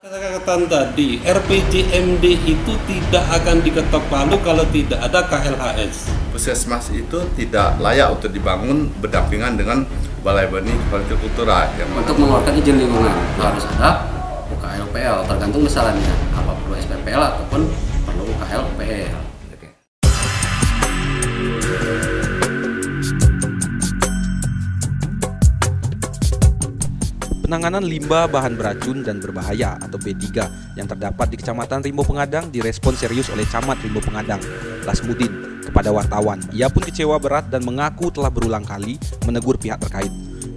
Kata-kata tadi, RPJMD itu tidak akan diketok palu kalau tidak ada KLHS. Puskesmas itu tidak layak untuk dibangun berdampingan dengan Balai Benih Hortikultura. Untuk mengeluarkan izin lingkungan harus ada UKL UPL, tergantung misalnya apa perlu SPPL ataupun perlu UKL UPL. Penanganan limbah bahan beracun dan berbahaya atau B3 yang terdapat di Kecamatan Rimbo Pengadang direspon serius oleh Camat Rimbo Pengadang, Lasmudin, kepada wartawan. Ia pun kecewa berat dan mengaku telah berulang kali menegur pihak terkait.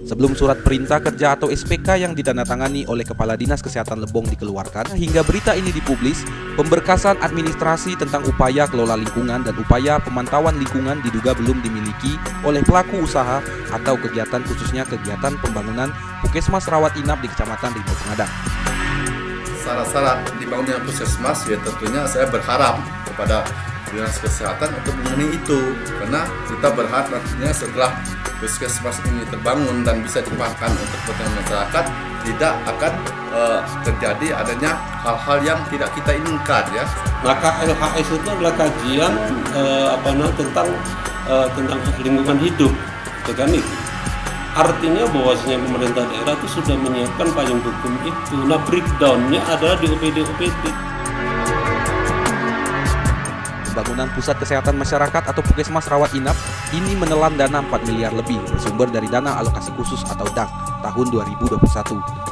Sebelum surat perintah kerja atau SPK yang ditandatangani oleh Kepala Dinas Kesehatan Lebong dikeluarkan, hingga berita ini dipublis, pemberkasan administrasi tentang upaya kelola lingkungan dan upaya pemantauan lingkungan diduga belum dimiliki oleh pelaku usaha atau kegiatan khususnya kegiatan pembangunan Puskesmas Rawat Inap di Kecamatan Rimbo Pengadang. Syarat-syarat dibangunnya puskesmas ya tentunya saya berharap kepada Dinas Kesehatan untuk memenuhi itu, karena kita berharap nantinya setelah puskesmas ini terbangun dan bisa dipakai untuk kepentingan masyarakat, tidak akan terjadi adanya hal-hal yang tidak kita inginkan ya. Maka KLHS itu adalah kajian tentang lingkungan hidup, itu kan itu. Artinya bahwasanya pemerintah daerah itu sudah menyiapkan payung hukum itu. Nah, breakdown-nya adalah di OPD-OPD. Pembangunan Pusat Kesehatan Masyarakat atau Puskesmas Rawat Inap ini menelan dana 4 miliar lebih bersumber dari dana alokasi khusus atau DAK tahun 2021.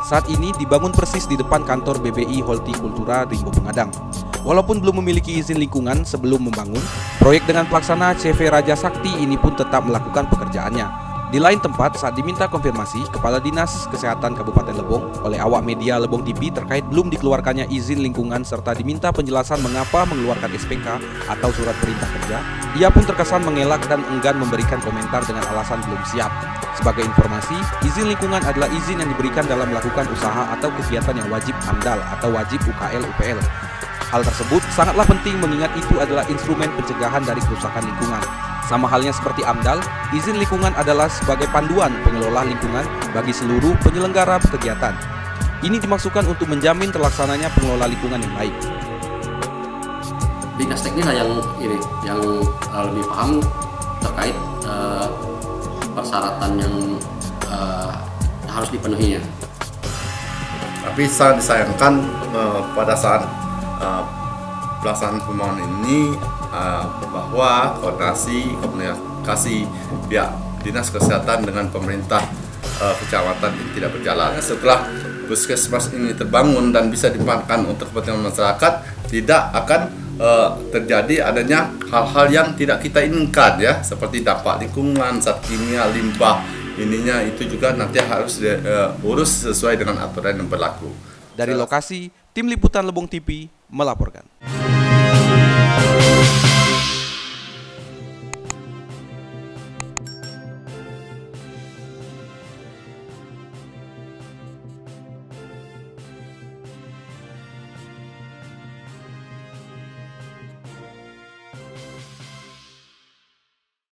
Saat ini dibangun persis di depan kantor BBI Hortikultura Rimbo Pengadang. Walaupun belum memiliki izin lingkungan sebelum membangun, proyek dengan pelaksana CV Raja Sakti ini pun tetap melakukan pekerjaannya. Di lain tempat, saat diminta konfirmasi Kepala Dinas Kesehatan Kabupaten Lebong oleh awak media Lebong TV terkait belum dikeluarkannya izin lingkungan serta diminta penjelasan mengapa mengeluarkan SPK atau surat perintah kerja, ia pun terkesan mengelak dan enggan memberikan komentar dengan alasan belum siap. Sebagai informasi, izin lingkungan adalah izin yang diberikan dalam melakukan usaha atau kegiatan yang wajib AMDAL atau wajib UKL UPL. Hal tersebut sangatlah penting mengingat itu adalah instrumen pencegahan dari kerusakan lingkungan. Sama halnya seperti AMDAL, izin lingkungan adalah sebagai panduan pengelola lingkungan bagi seluruh penyelenggara kegiatan. Ini dimaksudkan untuk menjamin terlaksananya pengelola lingkungan yang baik. Dinas teknis yang lebih paham terkait persyaratan yang harus dipenuhinya. Tapi sangat disayangkan pada saat pelaksanaan pembangunan ini bahwa komunikasi pihak Dinas Kesehatan dengan pemerintah kecamatan ini tidak berjalan. Setelah puskesmas ini terbangun dan bisa dipakai untuk kepentingan masyarakat, tidak akan terjadi adanya hal-hal yang tidak kita inginkan ya, seperti dampak lingkungan, zat kimia, limbah ininya itu juga nanti harus diurus sesuai dengan aturan yang berlaku. Dari lokasi, Tim Liputan Lebong TV melaporkan.